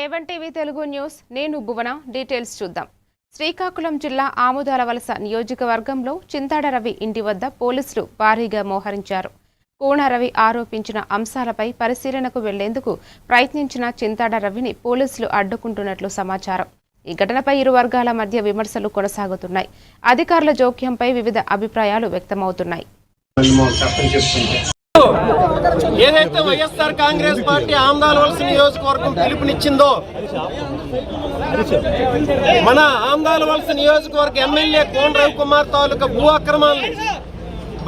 A1 TV Telugu news నేను భువన details చూద్దాం. శ్రీకాకుళం జిల్లా ఆముదాల వలస నియోజకవర్గంలో చింతాడ రవి ఇంటి వద్ద పోలీసులు భారీగా మోహరించారు. కోన రవి ఆరోపించిన అంశాలపై పరిశీలనకు వెళ్లేందుకు ప్రయత్నించిన చింతాడ రవిని పోలీసులు అడ్డుకుంటున్నట్లు సమాచారం. ఈ ఘటనపై ఇరు వర్గాల మధ్య విమర్శలు కొనసాగుతున్నాయి. అధికారుల జోక్యంపై వివిధ అభిప్రాయాలు వ్యక్తమవుతున్నాయి. ఏదైతే వైఎస్ఆర్ కాంగ్రెస్ పార్టీ ఆముదాల వలస నియోజకవర్గం పిలుపునిచ్చిందో మన ఆముదాల వలస నియోజకవర్గ ఎమ్మెల్యే కోన రవికుమార్ తాలూకా భూ అక్రమాలను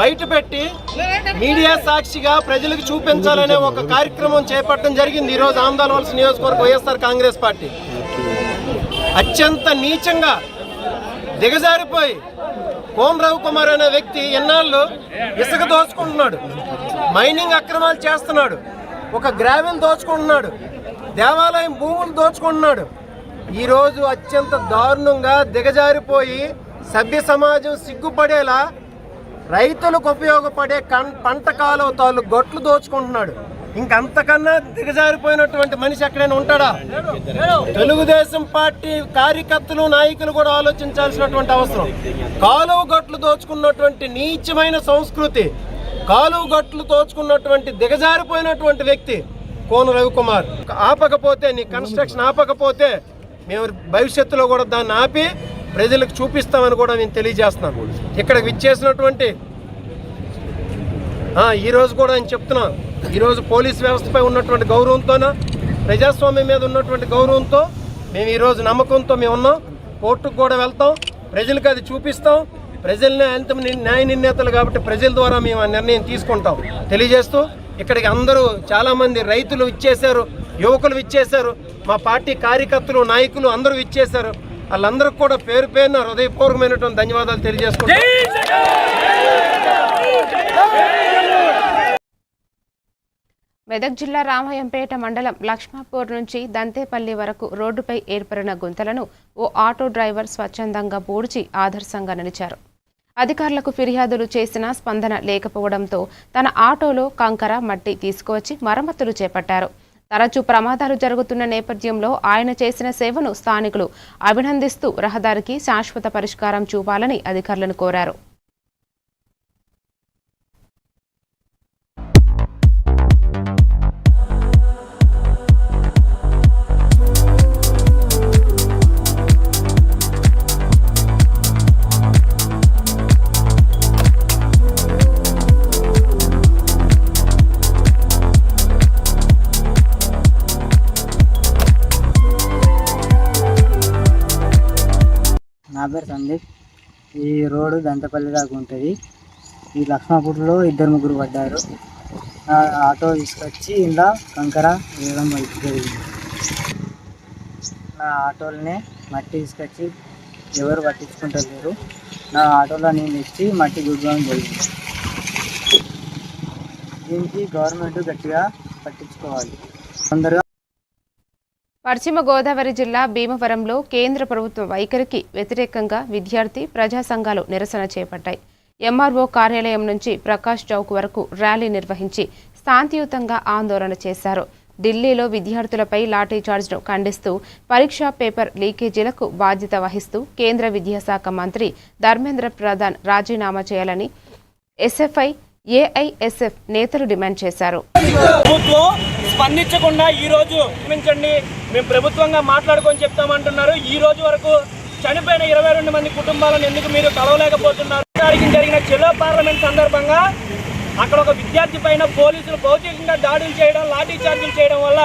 బయటపెట్టి మీడియా సాక్షిగా ప్రజలకు చూపించాలనే ఒక కార్యక్రమం చేపట్టడం జరిగింది. ఈరోజు ఆముదాల వలస నియోజకవర్గ వైఎస్ఆర్ కాంగ్రెస్ పార్టీ అత్యంత నీచంగా దిగజారిపోయి కోన రవికుమార్ అనే వ్యక్తి ఎన్నాళ్ళు ఇసుక దోచుకుంటున్నాడు, మైనింగ్ అక్రమాలు చేస్తున్నాడు, ఒక గ్రావెల్ దోచుకుంటున్నాడు, దేవాలయం భూములు దోచుకుంటున్నాడు. ఈరోజు అత్యంత దారుణంగా దిగజారిపోయి సభ్య సమాజం సిగ్గుపడేలా రైతులకు ఉపయోగపడే పంట కాలువ తాలూకు గొట్లు దోచుకుంటున్నాడు. ఇంకంతకన్నా దిగజారిపోయినటువంటి మనిషి ఎక్కడైనా ఉంటాడా? తెలుగుదేశం పార్టీ కార్యకర్తలు నాయకులు కూడా ఆలోచించాల్సినటువంటి అవసరం. కాలువ గట్లు దోచుకున్నటువంటి నీచమైన సంస్కృతి, కాలువ గట్లు దోచుకున్నటువంటి దిగజారిపోయినటువంటి వ్యక్తి కోన రవికుమార్. ఆపకపోతే నీ కన్స్ట్రక్షన్ ఆపకపోతే మేము భవిష్యత్తులో కూడా దాన్ని ఆపి ప్రజలకు చూపిస్తామని కూడా నేను తెలియజేస్తున్నాను. ఇక్కడ విచ్చేసినటువంటి ఈరోజు కూడా నేను చెప్తున్నాను, ఈరోజు పోలీస్ వ్యవస్థపై ఉన్నటువంటి గౌరవంతోన ప్రజాస్వామ్యం మీద ఉన్నటువంటి గౌరవంతో మేము ఈరోజు నమ్మకంతో మేము ఉన్నాం. కోర్టుకు కూడా వెళ్తాం, ప్రజలకు అది చూపిస్తాం. ప్రజలనే అంత న్యాయ నిర్ణేతలు కాబట్టి ప్రజల ద్వారా మేము ఆ నిర్ణయం తీసుకుంటాం తెలియజేస్తూ ఇక్కడికి అందరూ చాలామంది రైతులు ఇచ్చేశారు, యువకులు ఇచ్చేశారు, మా పార్టీ కార్యకర్తలు నాయకులు అందరూ ఇచ్చేశారు. వాళ్ళందరికీ కూడా పేరు పేరున హృదయపూర్వకమైనటువంటి ధన్యవాదాలు తెలియజేసుకుంటాం. మెదక్ జిల్లా రామయంపేట మండలం లక్ష్మాపూర్ నుంచి దంతేపల్లి వరకు రోడ్డుపై ఏర్పడిన గుంతలను ఓ ఆటో డ్రైవర్ స్వచ్ఛందంగా పూడ్చి ఆదర్శంగా నిలిచారు. అధికారులకు ఫిర్యాదులు చేసినా స్పందన లేకపోవడంతో తన ఆటోలో కంకర మట్టి తీసుకువచ్చి మరమ్మతులు చేపట్టారు. తరచూ ప్రమాదాలు జరుగుతున్న నేపథ్యంలో ఆయన చేసిన సేవను స్థానికులు అభినందిస్తూ రహదారికి శాశ్వత పరిష్కారం చూపాలని అధికారులను కోరారు. నా పేరు సందీప్. ఈ రోడ్డు దంతపల్లి దాకా ఉంటుంది. ఈ లక్ష్మాపూర్లో 2-3 పడ్డారు. నా ఆటో తీసుకొచ్చి ఇలా కంకర వేయడం జరిగింది. నా ఆటోలనే మట్టి తీసుకొచ్చి ఎవరు పట్టించుకుంటలేరు. నా ఆటోలో నేను ఇచ్చి మట్టి గుడ్డడం జరిగింది. దీనికి గవర్నమెంట్ గట్టిగా పట్టించుకోవాలి తొందరగా. పశ్చిమ గోదావరి జిల్లా భీమవరంలో కేంద్ర ప్రభుత్వ వైఖరికి వ్యతిరేకంగా విద్యార్థి ప్రజా సంఘాలు నిరసన చేపట్టాయి. ఎంఆర్ఓ కార్యాలయం నుంచి ప్రకాష్ చౌక్ వరకు ర్యాలీ నిర్వహించి శాంతియుతంగా ఆందోళన చేశారు. ఢిల్లీలో విద్యార్థులపై లాఠీచార్జ్ను ఖండిస్తూ పరీక్షా పేపర్ లీకేజీలకు బాధ్యత వహిస్తూ కేంద్ర విద్యాశాఖ మంత్రి ధర్మేంద్ర ప్రధాన్ రాజీనామా చేయాలని ఎస్ఎఫ్ఐ ఏఐఎస్ఎఫ్ నేతలు డిమాండ్ చేశారు. స్పందించకుండా ఈ రోజు మేము ప్రభుత్వంగా మాట్లాడుకొని చెప్తామంటున్నారు. ఈ రోజు వరకు చనిపోయిన 22 మంది కుటుంబాలను ఎందుకు మీరు కలవలేకపోతున్నారు? జరిగిన చెలో పార్లమెంట్ సందర్భంగా అక్కడ ఒక విద్యార్థి పైన పోలీసులు భౌతికంగా దాడులు చేయడం, లాఠీ చార్జీలు చేయడం వల్ల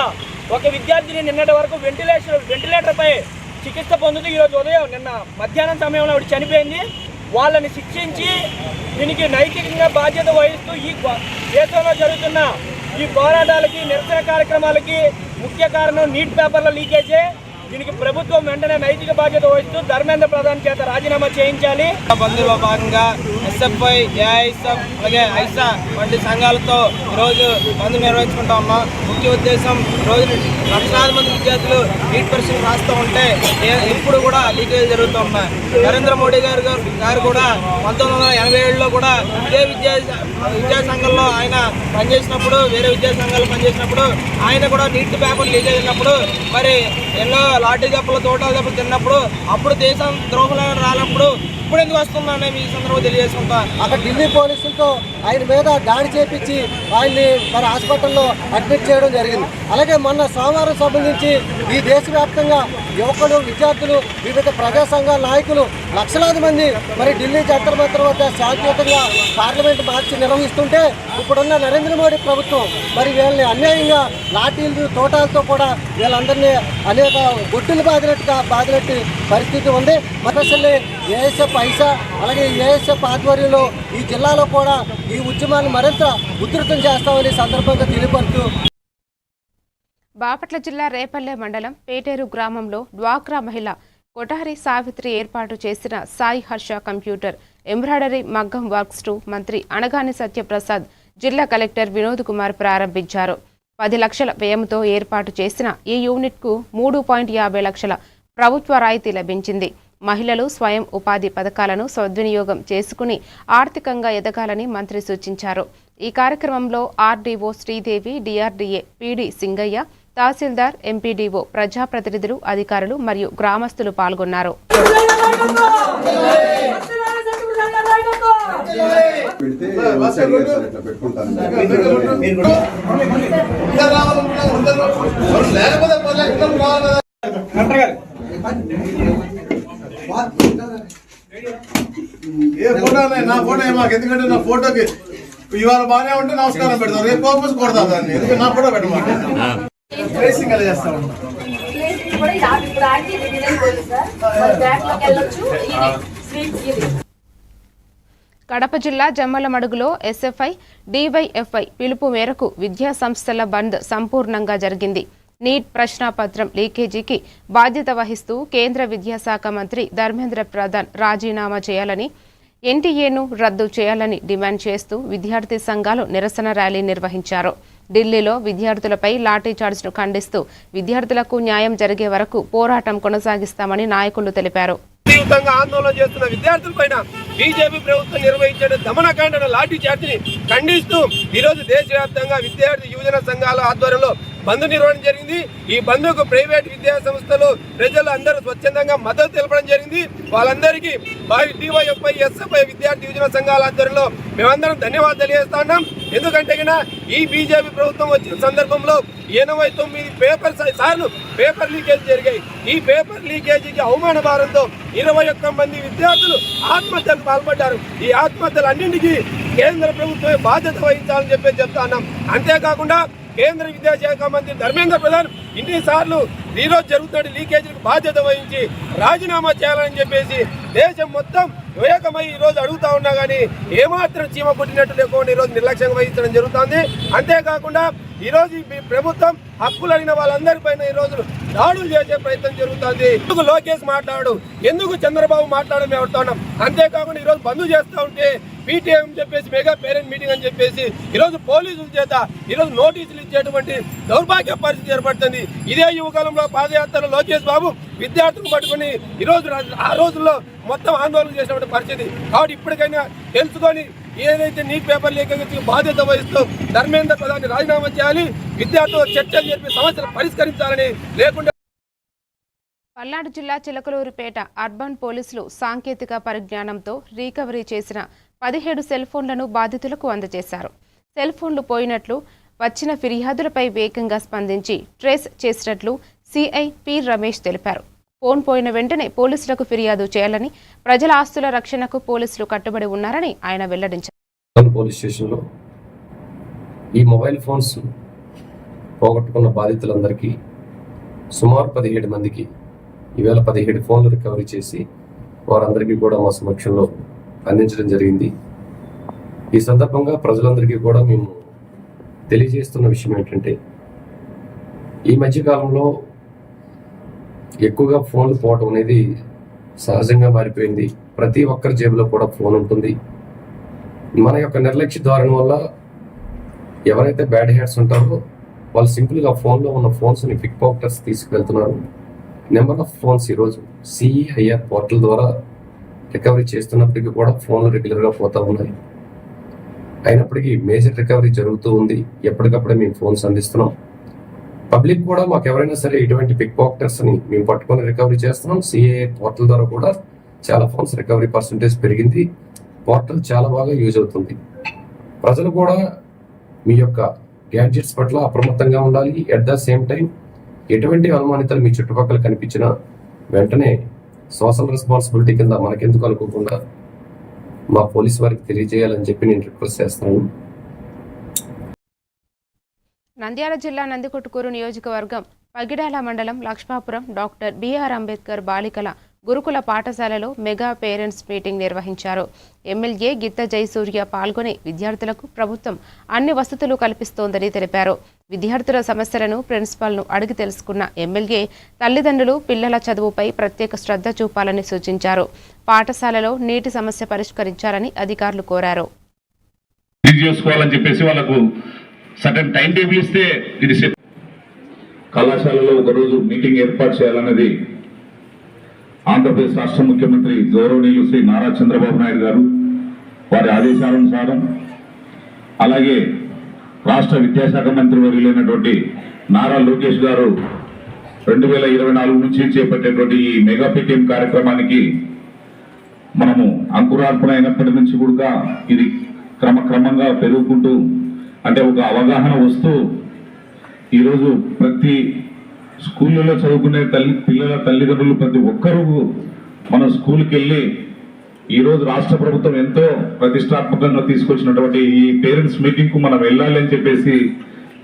ఒక విద్యార్థిని నిన్నటి వరకు వెంటిలేటర్ పై చికిత్స పొందుతూ ఈరోజు ఉదయం నిన్న మధ్యాహ్నం సమయంలో ఆవిడ చనిపోయింది. వాళ్ళని శిక్షించి దీనికి నైతికంగా బాధ్యత వహిస్తూ ఈ దేశంలో జరుగుతున్న ఈ పోరాటాలకి నిరసన కార్యక్రమాలకి ముఖ్య కారణం నీట్ పేపర్ల లీకేజే. దీనికి ప్రభుత్వం వెంటనే నైతిక బాధ్యత వహిస్తూ ధర్మేంద్ర ప్రధాన్ చేత రాజీనామా చేయించాలి. బంద్లో భాగంగా ఎస్ఎఫ్ఐ, ఏఐఎస్ఎఫ్ అలాగే ఐసా వంటి సంఘాలతో ఈరోజు బంద్ నిర్వహించుకుంటా ఉన్నాం. ముఖ్య ఉద్దేశం ఈరోజు లక్షలాది మంది విద్యార్థులు నీట్ పరీక్షలు రాస్తూ ఉంటే ఇప్పుడు కూడా లీకేజ్ జరుగుతూ ఉన్నాయి. నరేంద్ర మోడీ గారు కూడా 1987లో కూడా ఇదే విద్యా సంఘంలో ఆయన పనిచేసినప్పుడు, వేరే విద్యా సంఘాలు పనిచేసినప్పుడు ఆయన కూడా నీట్ పేపర్ లీకేజ్ అయినప్పుడు మరి ఎన్నో లాఠీ దెబ్బలు, తోటల దెబ్బలు తిన్నప్పుడు అప్పుడు దేశం ద్రోహులు రానప్పుడు ఇప్పుడు ఎందుకు వస్తుందని ఈ సందర్భంగా తెలియజేసుకుంటా. అక్కడ ఢిల్లీ పోలీసులతో ఆయన మీద దాడి చేపించి ఆయన్ని మరి హాస్పిటల్లో అడ్మిట్ చేయడం జరిగింది. అలాగే మొన్న సోమవారం సంబంధించి ఈ దేశవ్యాప్తంగా యువకులు, విద్యార్థులు, వివిధ ప్రజా సంఘాల నాయకులు లక్షలాది మంది మరి ఢిల్లీ జంతర్ మంతర్ వద్ద శాంతియుతంగా పార్లమెంట్ మార్చి నిర్వహిస్తుంటే ఇప్పుడున్న నరేంద్ర మోడీ ప్రభుత్వం మరి వీళ్ళని అన్యాయంగా లాఠీలు, తోటాలతో కూడా వీళ్ళందరినీ అనేక గుడ్డులు బాదినట్టు పరిస్థితి ఉంది. మరసల్లి ఏఎస్ఎఫ్, ఐసా అలాగే ఏఎస్ఎఫ్ ఆధ్వర్యంలో ఈ జిల్లాలో కూడా ఈ ఉద్యమాన్ని మరింత ఉధృతం చేస్తామని సందర్భంగా తెలియపరుస్తూ బాపట్ల జిల్లా రేపల్లె మండలం పేటేరు గ్రామంలో డ్వాక్రా మహిళ కొఠారి సావిత్రి ఏర్పాటు చేసిన సాయి హర్ష కంప్యూటర్ ఎంబ్రాయిడరీ మగ్గం వర్క్స్ టు మంత్రి అనగాని సత్యప్రసాద్, జిల్లా కలెక్టర్ వినోద్ కుమార్ ప్రారంభించారు. 10 లక్షల వ్యయంతో ఏర్పాటు చేసిన ఈ యూనిట్కు 3.50 లక్షల ప్రభుత్వ రాయితీ లభించింది. మహిళలు స్వయం ఉపాధి పథకాలను సద్వినియోగం చేసుకుని ఆర్థికంగా ఎదగాలని మంత్రి సూచించారు. ఈ కార్యక్రమంలో RDO Sridevi, DRDA PD Singaiah, తహసీల్దార్, ఎంపీడీఓ, ప్రజాప్రతినిధులు, అధికారులు మరియు గ్రామస్తులు పాల్గొన్నారు. నా ఫోటో మాకు ఎందుకంటే నా ఫోటోకి ఇవాళ బాగానే ఉంటే నమస్కారం పెడతాం, రేపు వాపస్ కొడతా దాన్ని. ఎందుకంటే నా ఫోటో పెట్టమాట ట్రేసింగ్ అలా చేస్తాం. కడప జిల్లా జమ్మలమడుగులో ఎస్ఎఫ్ఐ, డివైఎఫ్ఐ పిలుపు మేరకు విద్యా సంస్థల బంద్ సంపూర్ణంగా జరిగింది. నీట్ ప్రశ్నాపత్రం లీకేజీకి బాధ్యత వహిస్తూ కేంద్ర విద్యాశాఖ మంత్రి ధర్మేంద్ర ప్రధాన్ రాజీనామా చేయాలని, ఎన్టీఏను రద్దు చేయాలని డిమాండ్ చేస్తూ విద్యార్థి సంఘాలు నిరసన ర్యాలీ నిర్వహించారు. ఢిల్లీలో విద్యార్థులపై లాఠీచార్జ్ను ఖండిస్తూ విద్యార్థులకు న్యాయం జరిగే వరకు పోరాటం కొనసాగిస్తామని నాయకులు తెలిపారు. ఆందోళన చేస్తున్న విద్యార్థులపైన బీజేపీ ప్రభుత్వం నిర్వహించిన దమనకాండ లాఠీ చార్జిని ఖండిస్తూ ఈరోజు దేశవ్యాప్తంగా విద్యార్థి యువజన సంఘాల ఆధ్వర్యంలో బంద్ నిర్వహణ జరిగింది. ఈ బంద్కు ప్రైవేట్ విద్యా సంస్థలు, ప్రజలు అందరూ స్వచ్ఛందంగా మద్దతు తెలపడం జరిగింది. వాళ్ళందరికీ డివైఎఫ్ఐ, ఎస్ఎఫ్ఐ విద్యార్థి యువజన సంఘాల ఆధ్వర్యంలో మేమందరం ధన్యవాదాలు తెలియజేస్తా ఉన్నాం. ఎందుకంటే ఈ బీజేపీ ప్రభుత్వం వచ్చిన సందర్భంలో 89 సార్లు పేపర్ లీకేజ్ జరిగాయి. ఈ పేపర్ లీకేజీకి అవమాన భారంతో 21 మంది విద్యార్థులు ఆత్మహత్యకు పాల్పడ్డారు. ఈ ఆత్మహత్యలన్నింటికీ కేంద్ర ప్రభుత్వమే బాధ్యత వహించాలని చెప్తా ఉన్నాం. అంతేకాకుండా కేంద్ర విద్యాశాఖ మంత్రి ధర్మేంద్ర ప్రధాన్ ఇన్నిసార్లు ఈరోజు జరుగుతున్న లీకేజీలకు బాధ్యత వహించి రాజీనామా చేయాలని చెప్పేసి దేశం మొత్తం ఏకమై ఈరోజు అడుగుతా ఉన్నా కానీ ఏమాత్రం చీమ పుట్టినట్టు లేకుండా ఈరోజు నిర్లక్ష్యంగా వహించడం జరుగుతుంది. అంతేకాకుండా ఈరోజు ఈ ప్రభుత్వం హక్కులు అడిగిన వాళ్ళందరిపైన ఈరోజు దాడులు చేసే ప్రయత్నం జరుగుతుంది. ఎందుకు లోకేష్ మాట్లాడు, ఎందుకు చంద్రబాబు మాట్లాడడం ఎవరుతా ఉన్నాం. అంతేకాకుండా ఈరోజు బంద్ చేస్తూ ఉంటే పీటీఎం చెప్పేసి మెగా పేరెంట్ మీటింగ్ అని చెప్పేసి ఈరోజు పోలీసుల చేత ఈరోజు నోటీసులు ఇచ్చేటువంటి దౌర్భాగ్య పరిస్థితి ఏర్పడుతుంది. ఇదే యువకాలంలో పాదయాత్రలో లోకేష్ బాబు విద్యార్థులను పట్టుకుని ఈరోజు ఆ రోజుల్లో మొత్తం ఆందోళన చేసినటువంటి పరిస్థితి. కాబట్టి ఇప్పటికైనా తెలుసుకొని ఏదైతే నీట్ పేపర్ లీకేజీకి బాధ్యత వహిస్తూ ధర్మేంద్ర ప్రధాన్ రాజీనామా చేయాలి, విద్యార్థులు చర్చలు జరిపి సమస్యలు పరిష్కరించాలని, లేకుండా పల్నాడు జిల్లా చిలకలూరిపేట అర్బన్ పోలీసులు సాంకేతిక పరిజ్ఞానంతో రీకవరీ చేసిన 17 సెల్ ఫోన్లను బాధితులకు అందజేశారు. సెల్ ఫోన్లు పోయినట్లు వచ్చిన ఫిర్యాదులపై వేగంగా స్పందించి ట్రేస్ చేసినట్లు సిఐ పి రమేష్ తెలిపారు. ఫోన్ పోయిన వెంటనే పోలీసులకు ఫిర్యాదు చేయాలని, ప్రజల ఆస్తుల రక్షణకు పోలీసులు కట్టుబడి ఉన్నారని ఆయన వెల్లడించారు. పోలీస్ స్టేషన్లో ఈ మొబైల్ ఫోన్స్ పోగొట్టుకున్న బాధితులందరికీ సుమారు 17 మందికి ఈవేళ 17 ఫోన్లు రికవరీ చేసి వారందరికీ కూడా మా సమక్షంలో అందించడం జరిగింది. ఈ సందర్భంగా ప్రజలందరికీ కూడా మేము తెలియజేస్తున్న విషయం ఏంటంటే, ఈ మధ్యకాలంలో ఎక్కువగా ఫోన్లు పోవటం అనేది సహజంగా మారిపోయింది. ప్రతి ఒక్కరి జేబులో కూడా ఫోన్ ఉంటుంది. మన యొక్క నిర్లక్ష్య ధోరణి వల్ల ఎవరైతే బ్యాడ్ హ్యాట్స్ ఉంటారో వాళ్ళు సింపుల్గా ఫోన్లో ఉన్న ఫోన్స్ని పిక్ పాకెటర్స్ తీసుకువెళ్తున్నారు. నెంబర్ ఆఫ్ ఫోన్స్ ఈరోజు సిఈఐఆర్ పోర్టల్ ద్వారా రికవరీ చేస్తున్నప్పటికీ కూడా ఫోన్లు రెగ్యులర్గా పోతూ ఉన్నాయి. అయినప్పటికీ మేజర్ రికవరీ జరుగుతూ ఉంది. ఎప్పటికప్పుడే మేము ఫోన్స్ అందిస్తున్నాం. పబ్లిక్ కూడా మాకు ఎవరైనా సరే ఇటువంటి పిక్ పాకెటర్స్ని మేము పట్టుకొని రికవరీ చేస్తున్నాం. సిఐఆర్ పోర్టల్ ద్వారా కూడా చాలా ఫోన్స్ రికవరీ పర్సంటేజ్ పెరిగింది. పోర్టల్ చాలా బాగా యూజ్ అవుతుంది. ప్రజలు కూడా మీ యొక్క గ్యాడ్జెట్స్ పట్ల అప్రమత్తంగా ఉండాలి. ఎట్ ద సేమ్ టైం ఎటువంటి అనుమానితలు మీ చుట్టుపక్కల కనిపించినా వెంటనే సోషల్ రెస్పాన్సిబిలిటీ కింద మనకెందుకు అనుకోకుండా మా పోలీసు వారికి తెలియజేయాలని చెప్పి నేను రిక్వెస్ట్ చేస్తున్నాను. నంద్యాల జిల్లా నందికొట్కూరు నియోజకవర్గం పగిడాల మండలం లక్ష్మాపురం డాక్టర్ బిఆర్ అంబేద్కర్ బాలికల గురుకుల పాఠశాలలో మెగా పేరెంట్స్ మీటింగ్ నిర్వహించారు. ఎమ్మెల్యే గిత్త జయసూర్య పాల్గొని విద్యార్థులకు ప్రభుత్వం అన్ని వసతులు కల్పిస్తోందని తెలిపారు. విద్యార్థుల సమస్యలను ప్రిన్సిపాల్ను అడిగి తెలుసుకున్న ఎమ్మెల్యే తల్లిదండ్రులు పిల్లల చదువుపై ప్రత్యేక శ్రద్ధ చూపాలని సూచించారు. పాఠశాలలో నీటి సమస్య పరిష్కరించాలని అధికారులు కోరారు. కళాశాలలో ఒకరోజు మీటింగ్ ఏర్పాటు చేయాలన్నది ఆంధ్రప్రదేశ్ రాష్ట్ర ముఖ్యమంత్రి గౌరవనీయులు శ్రీ నారా చంద్రబాబు నాయుడు గారు వారి ఆదేశానుసారం, అలాగే రాష్ట్ర విద్యాశాఖ మంత్రి వర్యులైనటువంటి నారా లోకేష్ గారు 2024 నుంచి చేపట్టేటువంటి ఈ మెగా పిటిఎం కార్యక్రమానికి మనము అంకురార్పణ అయినప్పటి నుంచి కూడా ఇది క్రమక్రమంగా పెరుగుకుంటూ అంటే ఒక అవగాహన వస్తూ ఈరోజు ప్రతి స్కూళ్ళలో చదువుకునే పిల్లల తల్లిదండ్రులు ప్రతి ఒక్కరూ మన స్కూల్కి వెళ్ళి ఈరోజు రాష్ట్ర ప్రభుత్వం ఎంతో ప్రతిష్టాత్మకంగా తీసుకొచ్చినటువంటి ఈ పేరెంట్స్ మీటింగ్కు మనం వెళ్ళాలి అని చెప్పేసి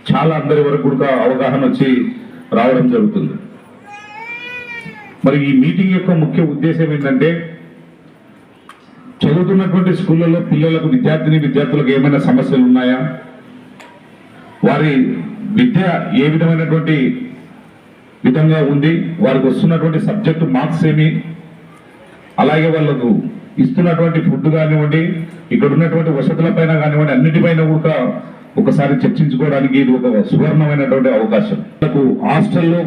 చాలా అందరి వరకు కూడా అవగాహన వచ్చి రావడం జరుగుతుంది. మరి ఈ మీటింగ్ యొక్క ముఖ్య ఉద్దేశం ఏంటంటే చదువుతున్నటువంటి స్కూళ్ళలో పిల్లలకు విద్యార్థులకు ఏమైనా సమస్యలు ఉన్నాయా, వారి విద్య ఏ విధమైనటువంటి విధంగా ఉంది, వారికి వస్తున్నటువంటి సబ్జెక్టు మార్క్స్ ఏమి, అలాగే వాళ్ళకు ఇస్తున్నటువంటి ఫుడ్ కానివ్వండి, ఇక్కడ ఉన్నటువంటి వసతులపైన కానివ్వండి, అన్నిటిపైన కూడా ఒకసారి చర్చించుకోవడానికి ఇది ఒక సువర్ణమైనటువంటి అవకాశం. హాస్టల్లో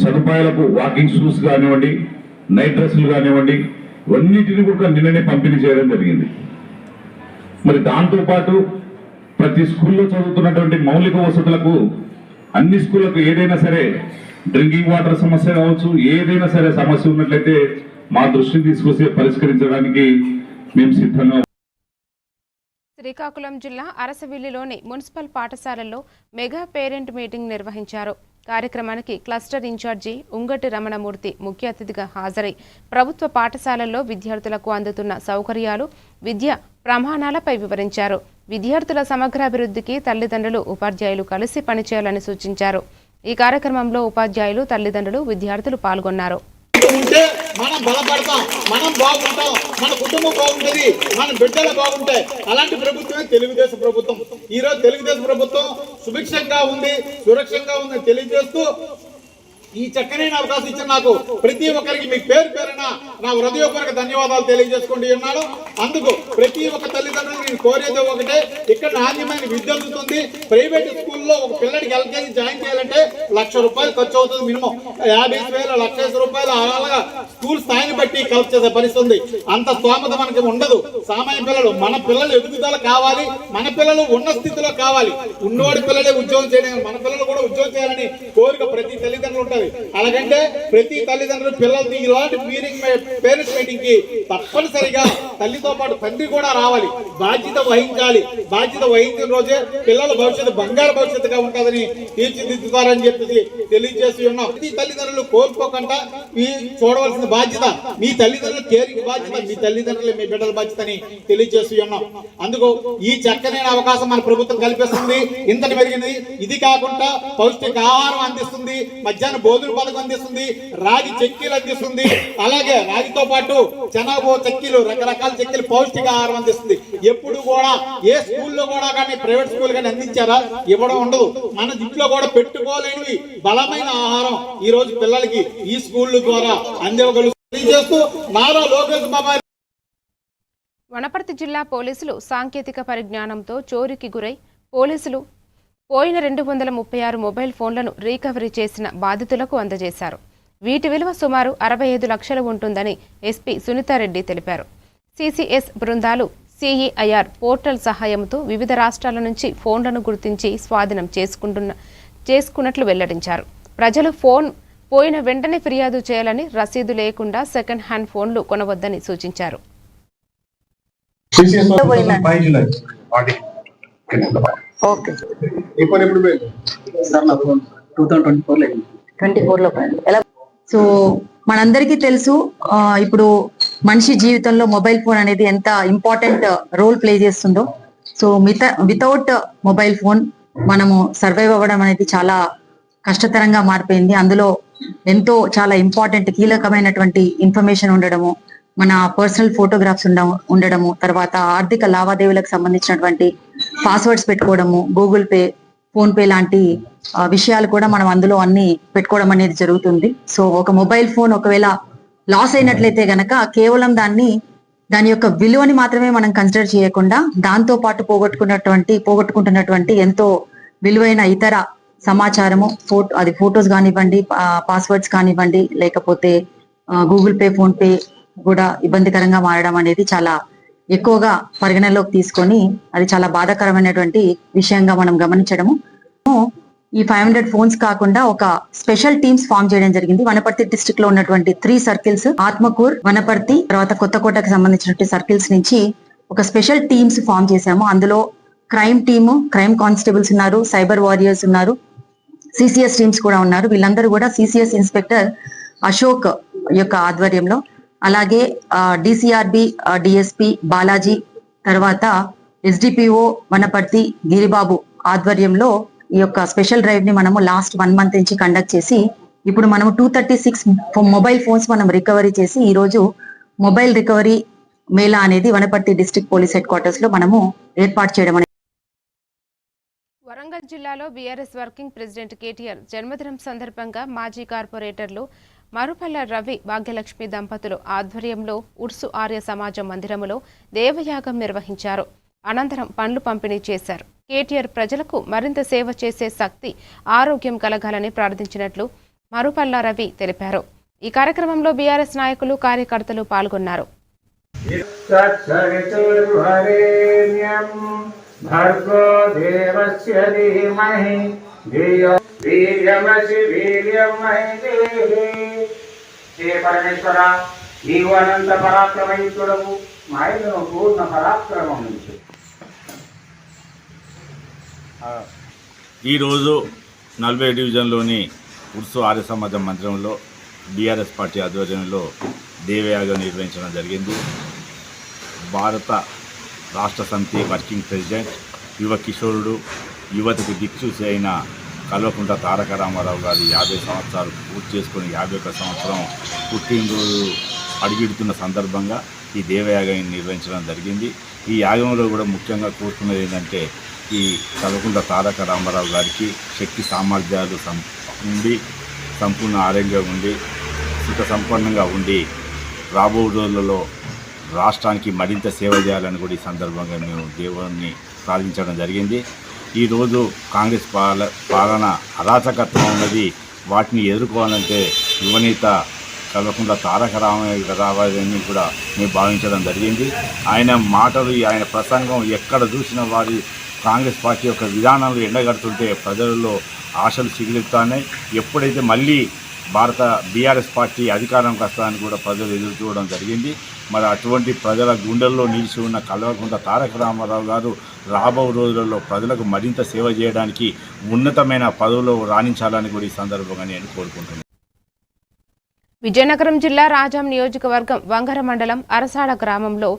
సదుపాయాలకు వాకింగ్ షూస్ కానివ్వండి, నైట్ డ్రెస్సులు కానివ్వండి, ఇవన్నిటిని కూడా నిన్ననే పంపిణీ చేయడం జరిగింది. మరి దాంతోపాటు ప్రతి స్కూల్లో చదువుతున్నటువంటి మౌలిక వసతులకు అన్ని స్కూళ్లకు ఏదైనా సరే డ్రింకింగ్ వాటర్ సమస్య కావచ్చు, ఏదైనా సరే సమస్య ఉన్నట్లయితే మా దృష్టిని తీసుకొచ్చి పరిష్కరించడానికి మేము సిద్ధంగా. శ్రీకాకుళం జిల్లా అరసవిల్లిలోని మున్సిపల్ పాఠశాలల్లో మెగా పేరెంట్ మీటింగ్ నిర్వహించారు. కార్యక్రమానికి క్లస్టర్ ఇన్ఛార్జి ఉంగటి రమణమూర్తి ముఖ్య అతిథిగా హాజరై ప్రభుత్వ పాఠశాలల్లో విద్యార్థులకు అందుతున్న సౌకర్యాలు, విద్య ప్రమాణాలపై వివరించారు. విద్యార్థుల సమగ్రాభివృద్ధికి తల్లిదండ్రులు, ఉపాధ్యాయులు కలిసి పనిచేయాలని సూచించారు. ఈ కార్యక్రమంలో ఉపాధ్యాయులు, తల్లిదండ్రులు, విద్యార్థులు పాల్గొన్నారు. మనం బలపడతాం, మనం బాగుంటాం, మన కుటుంబం బాగుంటుంది, మన బిడ్డలు బాగుంటాయి. అలాంటి ప్రభుత్వమే తెలుగుదేశం ప్రభుత్వం. ఈ రోజు తెలుగుదేశం ప్రభుత్వం సుభిక్షంగా ఉంది, సురక్షంగా ఉంది తెలియజేస్తూ ఈ చక్కనైన అవకాశం ఇచ్చిన నాకు ప్రతి ఒక్కరికి మీ పేరు పేరున నా హృదయపూర్వక ధన్యవాదాలు తెలియజేసుకుంటూ ఉన్నాను. అందుకు ప్రతి ఒక్క తల్లిదండ్రులు నేను కోరేది ఒకటే, ఇక్కడ నాణ్యమైన విద్య అందుతుంది. ప్రైవేట్ స్కూల్లో ఒక పిల్లడికి ఎల్కేజీ జాయిన్ చేయాలంటే ₹1,00,000 ఖర్చు అవుతుంది. మినిమం 50,000, ₹1,00,000 అలాగా స్కూల్ స్థాయిని బట్టి కలెక్ట్ చేసే పరిస్థితి ఉంది. అంత స్తోమత మనకి ఉండదు. సామాన్య పిల్లలు, మన పిల్లలు ఎదుగుదల కావాలి, మన పిల్లలు ఉన్న స్థితిలో కావాలి. ఉన్నవాడి పిల్లలే ఉద్యోగం చేయడం, మన పిల్లలు కూడా ఉద్యోగం చేయాలని కోరిక ప్రతి తల్లిదండ్రులు ఉంటుంది. అలాగంటే ప్రతి తల్లిదండ్రులు పిల్లలకి ఇలాంటి పేరెంట్స్ మీటింగ్ కి తప్పనిసరిగా తల్లితో పాటు తండ్రి కూడా రావాలి, బాధ్యత వహించాలి. బాధ్యత వహించిన రోజే పిల్లల భవిష్యత్తు బంగారు భవిష్యత్తుగా ఉంటుందని తీర్చిదిద్దుతారని చెప్పి తెలియజేసి ఉన్నాం. ప్రతి తల్లిదండ్రులు కోల్పోకుండా చూడవలసిన బాధ్యత మీ తల్లిదండ్రుల కేరింగ్ బాధ్యత, మీ తల్లిదండ్రులు మీ బిడ్డల బాధ్యత అని తెలియజేసి ఉన్నాం. అందుకు ఈ చక్కనైన అవకాశం మన ప్రభుత్వం కల్పిస్తుంది. ఇంతటి మెరిగింది. ఇది కాకుండా పౌష్టిక ఆహారం అందిస్తుంది, మధ్యాహ్నం భోజన పథకం అందిస్తుంది, రాగి చెక్కీలు అందిస్తుంది, అలాగే రాగితో పాటు చెనగో చెక్కీలు, రకరకాల చెక్కీలు, పౌష్టిక ఆహారం అందిస్తుంది. ఎప్పుడు కూడా ఏ స్కూల్లో కూడా కానీ ప్రైవేట్ స్కూల్ కానీ అందించారా? ఇవ్వడం ఉండదు. మన ఇంట్లో కూడా పెట్టుకోలేనివి బలమైన ఆహారం ఈ రోజు పిల్లలకి ఈ స్కూళ్ళ ద్వారా అందివ్వగలుగుతుంది. నారా లోకేష్ బాబు వనపర్తి జిల్లా పోలీసులు సాంకేతిక పరిజ్ఞానంతో చోరీకి గురై పోలీసులు పోయిన 236 మొబైల్ ఫోన్లను రీకవరీ చేసిన బాధితులకు అందజేశారు. వీటి విలువ సుమారు 65 లక్షలు ఉంటుందని ఎస్పీ సునీతారెడ్డి తెలిపారు. సిసిఎస్ బృందాలు సిఈఐఆర్ పోర్టల్ సహాయంతో వివిధ రాష్ట్రాల నుంచి ఫోన్లను గుర్తించి స్వాధీనం చేసుకున్నట్లు వెల్లడించారు. ప్రజలు ఫోన్ పోయిన వెంటనే ఫిర్యాదు చేయాలని, రసీదు లేకుండా సెకండ్ హ్యాండ్ ఫోన్లు కొనవద్దని సూచించారు. సో మనందరికీ తెలుసు, ఇప్పుడు మనిషి జీవితంలో మొబైల్ ఫోన్ అనేది ఎంత ఇంపార్టెంట్ రోల్ ప్లే చేస్తుందో. సో వితౌట్ మొబైల్ ఫోన్ మనము సర్వైవ్ అవ్వడం అనేది చాలా కష్టతరంగా మారిపోయింది. అందులో ఎంతో చాలా ఇంపార్టెంట్ కీలకమైనటువంటి ఇన్ఫర్మేషన్ ఉండడము, మన పర్సనల్ ఫోటోగ్రాఫ్స్ ఉండడము, తర్వాత ఆర్థిక లావాదేవీలకు సంబంధించినటువంటి పాస్వర్డ్స్ పెట్టుకోవడము, గూగుల్ పే, ఫోన్ పే లాంటి విషయాలు కూడా మనం అందులో అన్ని పెట్టుకోవడం అనేది జరుగుతుంది. సో ఒక మొబైల్ ఫోన్ ఒకవేళ లాస్ అయినట్లయితే గనక కేవలం దాని యొక్క విలువని మాత్రమే మనం కన్సిడర్ చేయకుండా దాంతో పాటు పోగొట్టుకుంటున్నటువంటి ఎంతో విలువైన ఇతర సమాచారము, అది ఫోటోస్ కానివ్వండి, పాస్వర్డ్స్ కానివ్వండి, లేకపోతే గూగుల్ పే, ఫోన్ పే కూడా ఇబ్బందికరంగా మారడం అనేది చాలా ఎక్కువగా పరిగణలోకి తీసుకొని అది చాలా బాధాకరమైనటువంటి విషయంగా మనం గమనించడము. ఈ 500 ఫోన్స్ కాకుండా ఒక స్పెషల్ టీమ్స్ ఫామ్ చేయడం జరిగింది. వనపర్తి డిస్ట్రిక్ట్ లో ఉన్నటువంటి 3 సర్కిల్స్, ఆత్మకూర్, వనపర్తి, తర్వాత కొత్తకోటకు సంబంధించినటువంటి సర్కిల్స్ నుంచి ఒక స్పెషల్ టీమ్స్ ఫామ్ చేశాము. అందులో క్రైమ్ టీము, క్రైమ్ కానిస్టేబుల్స్ ఉన్నారు, సైబర్ వారియర్స్ ఉన్నారు, సిసిఎస్ టీమ్స్ కూడా ఉన్నారు. వీళ్ళందరూ కూడా సిసిఎస్ ఇన్స్పెక్టర్ అశోక్ యొక్క ఆధ్వర్యంలో, అలాగే డిసిఆర్బి డిఎస్పి బాలాజీ, తర్వాత ఎస్డిపిఓ వనపర్తి గిరిబాబు ఆధ్వర్యంలో ఈ యొక్క స్పెషల్ డ్రైవ్ ని మనము లాస్ట్ 1 మంత్ నుంచి కండక్ట్ చేసి ఇప్పుడు మనము 236 మొబైల్ ఫోన్స్ మనం రికవరీ చేసి ఈ రోజు మొబైల్ రికవరీ మేళా అనేది Wanaparthy district police head quarters లో మనము ఏర్పాటు చేయడం. వరంగల్ జిల్లాలో బీఆర్ఎస్ వర్కింగ్ ప్రెసిడెంట్ కేటీఆర్ జన్మదినం సందర్భంగా మాజీ కార్పొరేటర్లు మరుపల్ల రవి, భాగ్యలక్ష్మి దంపతులు ఆధ్వర్యంలో ఉర్సు ఆర్య సమాజం మందిరములో దేవయాగం నిర్వహించారు. అనంతరం పండ్లు పంపిణీ చేశారు. కేటీఆర్ ప్రజలకు మరింత సేవ చేసే శక్తి, ఆరోగ్యం కలగాలని ప్రార్థించినట్లు మరుపల్ల రవి తెలిపారు. ఈ కార్యక్రమంలో బీఆర్ఎస్ నాయకులు, కార్యకర్తలు పాల్గొన్నారు. పరమేశ్వర నీవు అనంత పరాక్రమయుతుడవు, మాయను పూర్ణ పరాక్రమం. ఈరోజు 40 డివిజన్లోని ఉర్సు ఆర్య సమాజం మందిరంలో బీఆర్ఎస్ పార్టీ ఆధ్వర్యంలో దేవయాగం నిర్వహించడం జరిగింది. భారత రాష్ట్ర సమితి వర్కింగ్ ప్రెసిడెంట్, యువ కిషోరుడు, యువతకు దిక్సూచి అయిన కల్వకుంట్ల తారక రామారావు గారి 50 సంవత్సరాలు పూర్తి చేసుకుని 51వ సంవత్సరం పుట్టినరోజు అడుగిడుతున్న సందర్భంగా ఈ దేవయాగాన్ని నిర్వహించడం జరిగింది. ఈ యాగంలో కూడా ముఖ్యంగా కోరుకున్నది ఏంటంటే ఈ కల్వకుంట్ల తారక రామారావు గారికి శక్తి సామర్థ్యాలు ఉండి, సంపూర్ణ ఆరోగ్యంగా ఉండి, సుఖ సంపన్నంగా ఉండి రాబో రోజులలో రాష్ట్రానికి మరింత సేవ చేయాలని కూడా ఈ సందర్భంగా మేము దేవుణ్ణి ప్రార్థించడం జరిగింది. ఈరోజు కాంగ్రెస్ పాలన అరాచకత్వం ఉన్నది. వాటిని ఎదుర్కోవాలంటే యువనేత కల్వకుంట్ల తారక రామారావుని కూడా మేము భావించడం జరిగింది. ఆయన మాటలు, ఆయన ప్రసంగం ఎక్కడ చూసిన వారి కాంగ్రెస్ పార్టీ యొక్క విధానాలు ఎండగడుతుంటే ప్రజలలో ఆశలు చిగురుతున్నాయి. ఎప్పుడైతే మళ్ళీ బీఆర్ఎస్ పార్టీ అధికారంకి వస్తారని కూడా ప్రజలు ఎదురు చూడడం జరిగింది. మరి అటువంటి ప్రజల గుండెల్లో నిలిచి ఉన్న కల్వకుంట్ల తారక రామారావు గారు రాబో రోజులలో ప్రజలకు మరింత సేవ చేయడానికి ఉన్నతమైన పదవులో రాణించాలని కూడా ఈ సందర్భంగా నేను కోరుకుంటున్నాను. విజయనగరం జిల్లా రాజాం నియోజకవర్గం వంగర మండలం అరసాడ గ్రామంలో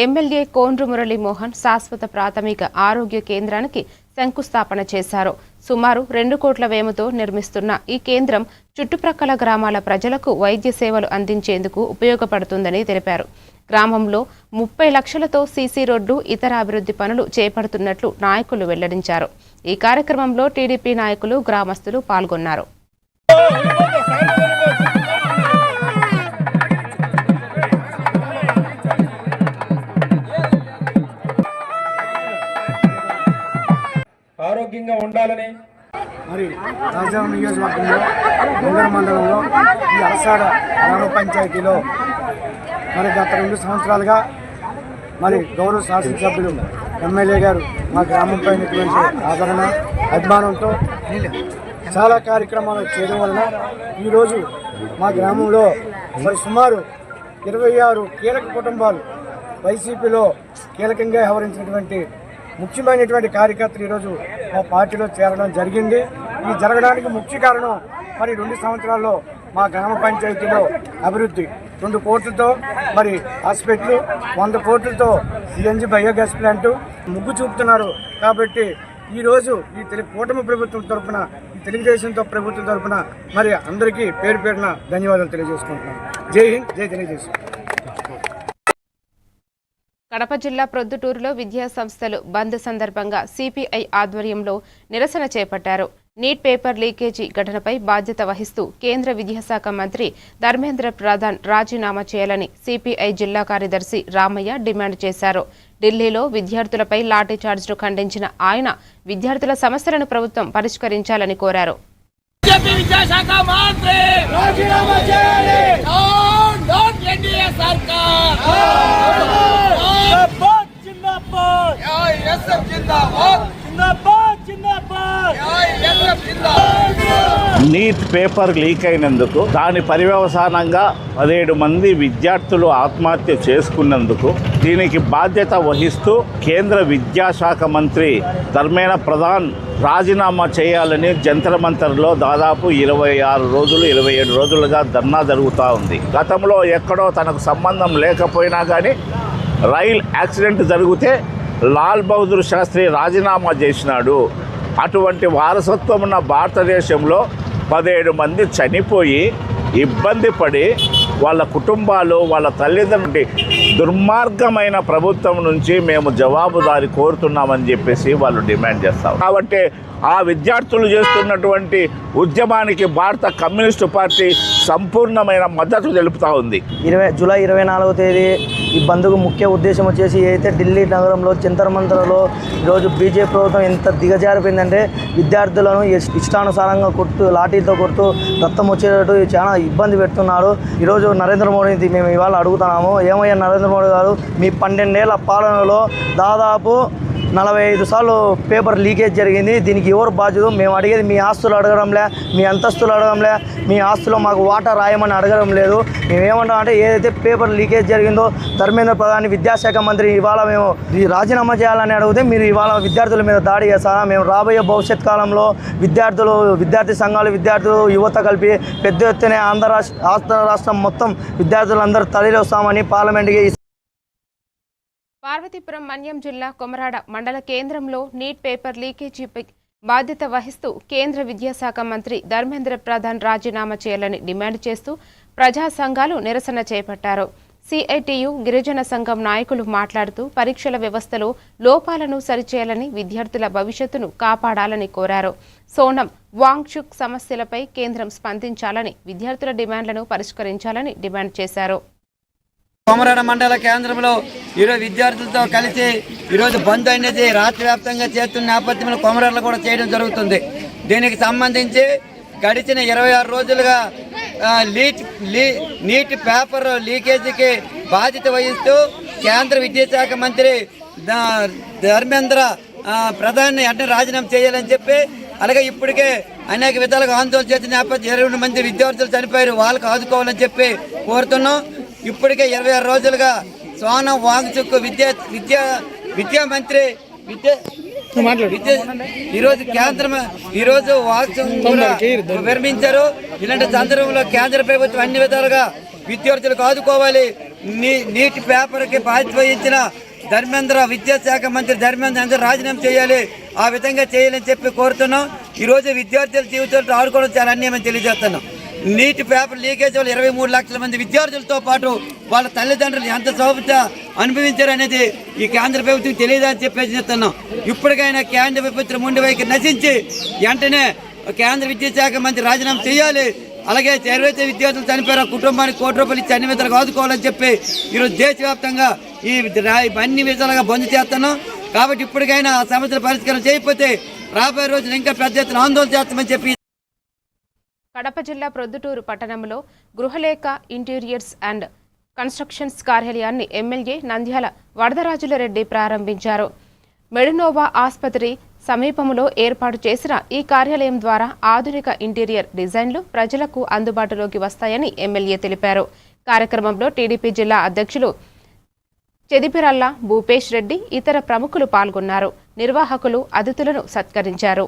ఎమ్మెల్యే కోండ్రు మురళీమోహన్ శాశ్వత ప్రాథమిక ఆరోగ్య కేంద్రానికి శంకుస్థాపన చేశారు. సుమారు 2 కోట్ల వ్యయంతో నిర్మిస్తున్న ఈ కేంద్రం చుట్టుప్రక్కల గ్రామాల ప్రజలకు వైద్య సేవలు అందించేందుకు ఉపయోగపడుతుందని తెలిపారు. గ్రామంలో 30 లక్షలతో సీసీ రోడ్డు, ఇతర అభివృద్ధి పనులు చేపడుతున్నట్లు నాయకులు వెల్లడించారు. ఈ కార్యక్రమంలో టీడీపీ నాయకులు, గ్రామస్తులు పాల్గొన్నారు. ఆరోగ్యంగా ఉండాలని. మరి రాజధాని నియోజకవర్గంలో బొంగర మండలంలో ఈ అరసాడ గ్రామ పంచాయతీలో మరి గత 2 సంవత్సరాలుగా మరి గౌరవ శాసనసభ్యులు ఎమ్మెల్యే గారు మా గ్రామం పైనటువంటి ఆదరణ అభిమానంతో చాలా కార్యక్రమాలు చేయడం వలన ఈరోజు మా గ్రామంలో మరి సుమారు 26 కీలక కుటుంబాలు వైసీపీలో కీలకంగా వ్యవహరించినటువంటి ముఖ్యమైనటువంటి కార్యకర్తలు ఈరోజు మా పార్టీలో చేరడం జరిగింది. ఈ జరగడానికి ముఖ్య కారణం మరి 2 సంవత్సరాల్లో మా గ్రామ పంచాయతీలో అభివృద్ధి 2 కోట్లతో మరి హాస్పిటల్ 100 కోట్లతో సిఎన్జి బయోగ్యాస్ ప్లాంట్ ముగ్గు చూపుతున్నారు. కాబట్టి ఈరోజు ఈ కూటమి ప్రభుత్వం తరఫున ఈ తెలుగుదేశంతో ప్రభుత్వం తరఫున మరి అందరికీ పేరు పేరున ధన్యవాదాలు తెలియజేసుకుంటున్నాను. జై హింద్, జై తెలుగుదేశం. కడప జిల్లా ప్రొద్దుటూరులో విద్యా సంస్థలు బంద్ సందర్భంగా సిపిఐ ఆధ్వర్యంలో నిరసన చేపట్టారు. నీట్ పేపర్ లీకేజీ ఘటనపై బాధ్యత వహిస్తూ కేంద్ర విద్యాశాఖ మంత్రి ధర్మేంద్ర ప్రధాన్ రాజీనామా చేయాలని సిపిఐ జిల్లా కార్యదర్శి రామయ్య డిమాండ్ చేశారు. ఢిల్లీలో విద్యార్థులపై లాఠీచార్జ్ను ఖండించిన ఆయన విద్యార్థుల సమస్యలను ప్రభుత్వం పరిష్కరించాలని కోరారు. నీట్ పేపర్ లీక్ అయినందుకు దాని పర్యవసానంగా 17 మంది విద్యార్థులు ఆత్మహత్య చేసుకున్నందుకు దీనికి బాధ్యత వహిస్తూ కేంద్ర విద్యాశాఖ మంత్రి ధర్మేంద్ర ప్రధాన్ రాజీనామా చేయాలని జంతర్ మంతర్లో దాదాపు 26 రోజులు 27 రోజులుగా ధర్నా జరుగుతూ ఉంది. గతంలో ఎక్కడో తనకు సంబంధం లేకపోయినా కానీ రైల్ యాక్సిడెంట్ జరిగితే లాల్ బహదూర్ శాస్త్రి రాజీనామా చేసినాడు. అటువంటి వారసత్వం ఉన్న భారతదేశంలో 17 మంది చనిపోయి ఇబ్బంది పడి వాళ్ళ కుటుంబాలు వాళ్ళ తల్లిదండ్రులు దుర్మార్గమైన ప్రభుత్వం నుంచి మేము జవాబుదారీ కోరుతున్నామని చెప్పేసి వాళ్ళు డిమాండ్ చేస్తారు. కాబట్టి ఆ విద్యార్థులు చేస్తున్నటువంటి ఉద్యమానికి భారత కమ్యూనిస్టు పార్టీ సంపూర్ణమైన మద్దతు తెలుపుతూ ఉంది. జూలై 24వ తేదీ ఈ బంద్కు ముఖ్య ఉద్దేశం వచ్చేసి అయితే ఢిల్లీ నగరంలో జంతర్ మంతర్లో ఈరోజు బీజేపీ ప్రభుత్వం ఎంత దిగజారిపోయిందంటే విద్యార్థులను ఇష్టానుసారంగా లాఠీలతో కొడుతూ రక్తం వచ్చేటట్టు చాలా ఇబ్బంది పెడుతున్నారు. ఈరోజు నరేంద్ర మోడీని మేము ఇవాళ అడుగుతున్నాము, ఏమయ్యా నరేంద్ర మోడీ గారు, మీ 12 ఏళ్ల పాలనలో దాదాపు 45 సార్లు పేపర్ లీకేజ్ జరిగింది. దీనికి ఎవరు బాధ్యత? మేము అడిగేది మీ ఆస్తులు అడగడంలే, మీ అంతస్తులు అడగడంలే, మీ ఆస్తులో మాకు వాటా రాయమని అడగడం లేదు. మేమేమంటాం అంటే ఏదైతే పేపర్ లీకేజ్ జరిగిందో ధర్మేంద్ర ప్రధాన్ విద్యాశాఖ మంత్రి ఇవాళ మేము రాజీనామా చేయాలని అడిగితే మీరు ఇవాళ విద్యార్థుల మీద దాడి చేస్తారా? మేము రాబోయే భవిష్యత్ కాలంలో విద్యార్థి సంఘాలు, విద్యార్థులు, యువత కలిపి పెద్ద ఎత్తున ఆంధ్ర రాష్ట్రం మొత్తం విద్యార్థులందరూ తరలివస్తామని పార్లమెంట్కి. పార్వతీపురం మన్యం జిల్లా కొమరాడ మండల కేంద్రంలో నీట్ పేపర్ లీకేజీపై బాధ్యత వహిస్తూ కేంద్ర విద్యాశాఖ మంత్రి ధర్మేంద్ర ప్రధాన్ రాజీనామా చేయాలని డిమాండ్ చేస్తూ ప్రజా సంఘాలు నిరసన చేపట్టారు. సిఐటియు గిరిజన సంఘం నాయకులు మాట్లాడుతూ పరీక్షల వ్యవస్థలో లోపాలను సరిచేయాలని, విద్యార్థుల భవిష్యత్తును కాపాడాలని కోరారు. సోనం వాంగ్చుక్ సమస్యలపై కేంద్రం స్పందించాలని, విద్యార్థుల డిమాండ్లను పరిష్కరించాలని డిమాండ్ చేశారు. కొమరాడ మండల కేంద్రంలో ఈరోజు విద్యార్థులతో కలిసి ఈరోజు బంద్ అనేది రాష్ట్ర వ్యాప్తంగా చేస్తున్న నేపథ్యంలో కొమరాడలో కూడా చేయడం జరుగుతుంది. దీనికి సంబంధించి గడిచిన 26 రోజులుగా నీట్ పేపర్ లీకేజీకి బాధ్యత వహిస్తూ కేంద్ర విద్యాశాఖ మంత్రి ధర్మేంద్ర ప్రధాన్ వెంటనే రాజీనామా చేయాలని చెప్పి, అలాగే ఇప్పటికే అనేక విధాలుగా ఆందోళన చేసిన నేపథ్యం 22 మంది విద్యార్థులు చనిపోయారు, వాళ్ళకు ఆదుకోవాలని చెప్పి కోరుతున్నాం. ఇప్పటికే 26 రోజులుగా సోనం వాంగ్చుక్ విద్యా మంత్రి ఈరోజు వాంగ్చుక్ కూడా విరమించారు. ఇలాంటి సందర్భంలో కేంద్ర ప్రభుత్వం అన్ని విధాలుగా విద్యార్థులకు ఆదుకోవాలి. నీటి పేపర్కి బాధ్యత వహించిన విద్యాశాఖ మంత్రి ధర్మేంద్ర రాజీనామా చేయాలి, ఆ విధంగా చేయాలని చెప్పి కోరుతున్నాం. ఈరోజు విద్యార్థుల జీవితాలతో ఆడుకోవడం చాలా అన్యాయమని తెలియజేస్తున్నాం. నీటి పేపర్ లీకేజ్ వల్ల 23 లక్షల మంది విద్యార్థులతో పాటు వాళ్ళ తల్లిదండ్రులు ఎంత సమస్య అనుభవించారనేది ఈ కేంద్ర ప్రభుత్వం తెలియదని చెప్పేసి చెప్తున్నాం. ఇప్పటికైనా కేంద్ర ప్రభుత్వం ముందు వైఖరి నశించి వెంటనే కేంద్ర విద్యాశాఖ మంత్రి రాజీనామా చేయాలి. అలాగే ఎవరైతే విద్యార్థులు చనిపోయారో కుటుంబానికి ₹1 కోటి ఇచ్చి అన్ని విధాలుగా ఆదుకోవాలని చెప్పి ఈరోజు దేశవ్యాప్తంగా అన్ని విధాలుగా బంద్ చేస్తున్నాం. కాబట్టి ఇప్పటికైనా ఆ సమస్యల పరిష్కారం చేయకపోతే రాబోయే రోజున ఇంకా పెద్ద ఎత్తున ఆందోళన చేస్తామని చెప్పి కడప జిల్లా ప్రొద్దుటూరు పట్టణంలో గృహలేఖ ఇంటీరియర్స్ అండ్ కన్స్ట్రక్షన్స్ కార్యాలయాన్ని ఎమ్మెల్యే నంద్యాల వరదరాజులరెడ్డి ప్రారంభించారు. మెడినోవా ఆసుపత్రి సమీపంలో ఏర్పాటు చేసిన ఈ కార్యాలయం ద్వారా ఆధునిక ఇంటీరియర్ డిజైన్లు ప్రజలకు అందుబాటులోకి వస్తాయని ఎమ్మెల్యే తెలిపారు. కార్యక్రమంలో టీడీపీ జిల్లా అధ్యక్షులు చెదిపిరల్ల భూపేష్ రెడ్డి ఇతర ప్రముఖులు పాల్గొన్నారు. నిర్వాహకులు అతిథులను సత్కరించారు.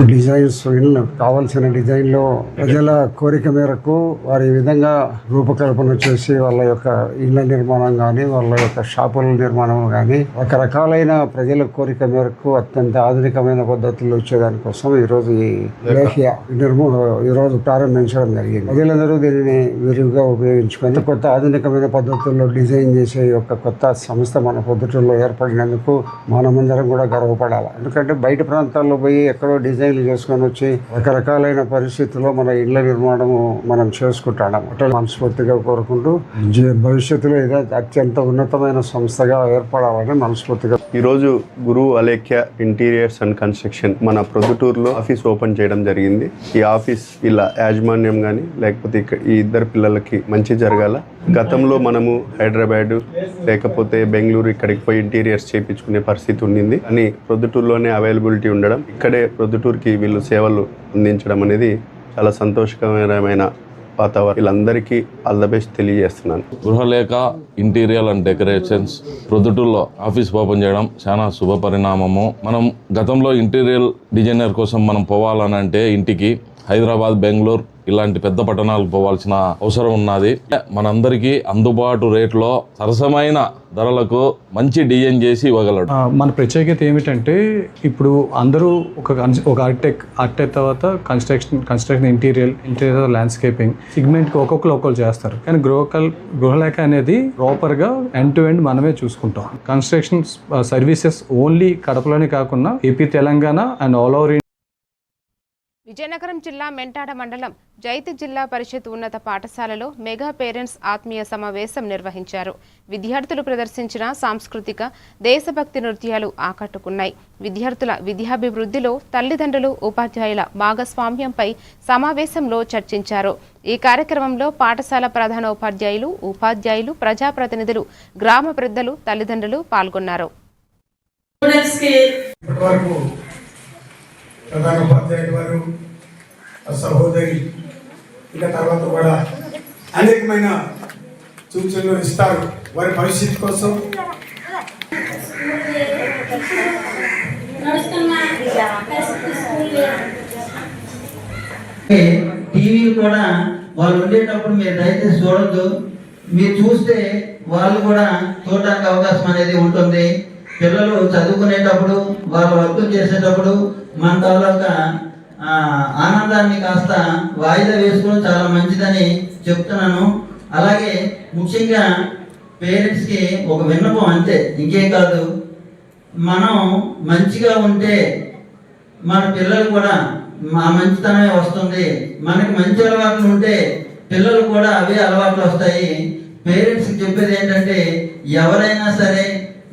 డిజైన్స్ కావాల్సిన డిజైన్లో ప్రజల కోరిక మేరకు వారి విధంగా రూపకల్పన చేసి వాళ్ళ యొక్క ఇళ్ల నిర్మాణం కానీ వాళ్ళ యొక్క షాపుల నిర్మాణం కానీ రకరకాలైన ప్రజల కోరిక మేరకు అత్యంత ఆధునికమైన పద్ధతుల్లో వచ్చేదానికోసం ఈరోజు ఈ లేఖ్య ఈరోజు ప్రారంభించడం జరిగింది. ప్రజలందరూ దీనిని విరివిగా ఉపయోగించుకొని కొత్త ఆధునికమైన పద్ధతుల్లో డిజైన్ చేసే యొక్క కొత్త సంస్థ మన పొద్దుటూరులో ఏర్పడినందుకు మనమందరం కూడా గర్వపడాలి. ఎందుకంటే బయట ప్రాంతాల్లో పోయి ఎక్కడో డిజైన్లు చేసుకొని వచ్చి రకరకాలైన పరిస్థితుల్లో మన ఇళ్ల నిర్మాణము మనం చేసుకుంటాం. మనస్ఫూర్తిగా కోరుకుంటూ భవిష్యత్తులో ఇదే అత్యంత ఉన్నతమైన సంస్థగా ఏర్పడాలని మనస్ఫూర్తిగా. ఈరోజు గురు అలేఖ్య ఇంటీరియర్స్ అండ్ కన్స్ట్రక్షన్ మన ప్రొద్దుటూరులో ఆఫీస్ ఓపెన్ చేయడం జరిగింది. ఈ ఆఫీస్ ఇలా యాజమాన్యం కానీ లేకపోతే ఈ ఇద్దరు పిల్లలకి మంచి జరగాల. గతంలో మనము హైదరాబాద్ లేకపోతే బెంగళూరు ఇక్కడికి పోయి ఇంటీరియర్స్ చేయించుకునే పరిస్థితి ఉండింది. అని ప్రొద్దుటూరులోనే అవైలబిలిటీ ఉండడం, ఇక్కడే ప్రొద్దుటూరుకి వీళ్ళు సేవలు అందించడం అనేది చాలా సంతోషకరమైన వాతావరణం. వీళ్ళందరికీ ఆల్ ద బెస్ట్ తెలియజేస్తున్నాను. గృహలేఖ ఇంటీరియర్ అండ్ డెకరేషన్స్ ప్రొద్దుటూరులో ఆఫీస్ ఓపెన్ చేయడం చాలా శుభ పరిణామము. మనం గతంలో ఇంటీరియర్ డిజైనర్ కోసం మనం పోవాలనంటే ఇంటికి హైదరాబాద్, బెంగళూరు ఇలాంటి పెద్ద పట్టణాలకు పోవాల్సిన అవసరం ఉన్నది. మనందరికీ అందుబాటు రేట్లో సరసమైన ధరలకు మంచి డిజైన్ చేసి ఇవ్వగలడు. మన ప్రత్యేకత ఏమిటంటే ఇప్పుడు అందరూ ఒక ఆర్కిటెక్ట్ తర్వాత కన్స్ట్రక్షన్ ఇంటీరియర్ ల్యాండ్స్కేపింగ్ సిగ్మెంట్కి ఒక్కొక్కరు చేస్తారు. కానీ గృహలేఖ అనేది ప్రాపర్గా ఎండ్ టు ఎండ్ మనమే చూసుకుంటాం. కన్స్ట్రక్షన్ సర్వీసెస్ ఓన్లీ కడపలోనే కాకుండా AP, Telangana and all over. Vizianagaram జిల్లా మెంటాడ మండలం జైతి జిల్లా పరిషత్ ఉన్నత పాఠశాలలో మెగా పేరెంట్స్ ఆత్మీయ సమావేశం నిర్వహించారు. విద్యార్థులు ప్రదర్శించిన సాంస్కృతిక దేశభక్తి నృత్యాలు ఆకట్టుకున్నాయి. విద్యార్థుల విద్యాభివృద్ధిలో తల్లిదండ్రులు, ఉపాధ్యాయుల భాగస్వామ్యంపై సమావేశంలో చర్చించారు. ఈ కార్యక్రమంలో పాఠశాల ప్రధానోపాధ్యాయులు, ఉపాధ్యాయులు, ప్రజాప్రతినిధులు, గ్రామ పెద్దలు, తల్లిదండ్రులు పాల్గొన్నారు. ప్రధాన ఉపాధ్యాయులు వారు, సహోదరి ఇక తర్వాత కూడా అనేకమైన సూచనలు ఇస్తారు వారి భవిష్యత్తు కోసం. టీవీలు కూడా వాళ్ళు ఉండేటప్పుడు మీరు దయచేసి చూడొద్దు. మీరు చూస్తే వాళ్ళు కూడా చూడడానికి అవకాశం అనేది ఉంటుంది. పిల్లలు చదువుకునేటప్పుడు వాళ్ళు వర్క్ చేసేటప్పుడు మన తాలూకా ఆనందాన్ని కాస్త వాయిదా వేసుకోవడం చాలా మంచిదని చెప్తున్నాను. అలాగే ముఖ్యంగా పేరెంట్స్కి ఒక విన్నపం, అంతే, ఇంకేం కాదు. మనం మంచిగా ఉంటే మన పిల్లలు కూడా మా మంచితనమే వస్తుంది. మనకి మంచి అలవాట్లు ఉంటే పిల్లలు కూడా అవే అలవాట్లు వస్తాయి. పేరెంట్స్కి చెప్పేది ఏంటంటే ఎవరైనా సరే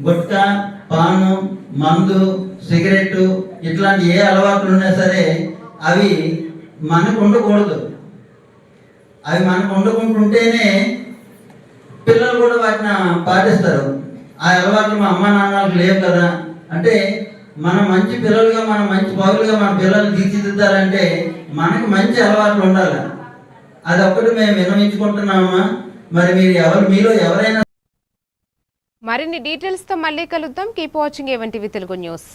గుట్కా, పాను, మందు, సిగరెట్ ఇట్లాంటి ఏ అలవాట్లు ఉన్నా సరే అవి మనకు ఉండకూడదు. అవి మనకు ఉండకుంటుంటేనే పిల్లలు కూడా వాటిని పాటిస్తారు. ఆ అలవాట్లు మా అమ్మ నాన్నలకు లేవు కదా. అంటే మనం మంచి పిల్లలుగా, మనం మంచి పౌరులుగా మన పిల్లల్ని తీర్చిదిద్దాలంటే మనకు మంచి అలవాట్లు ఉండాలి. అది ఒక్కటి మేము విన్నవించుకుంటున్నామా. మరి మీలో ఎవరైనా మరిన్ని డీటెయిల్స్తో మళ్ళీ కలుద్దాం. Keep watching AVN TV Telugu news.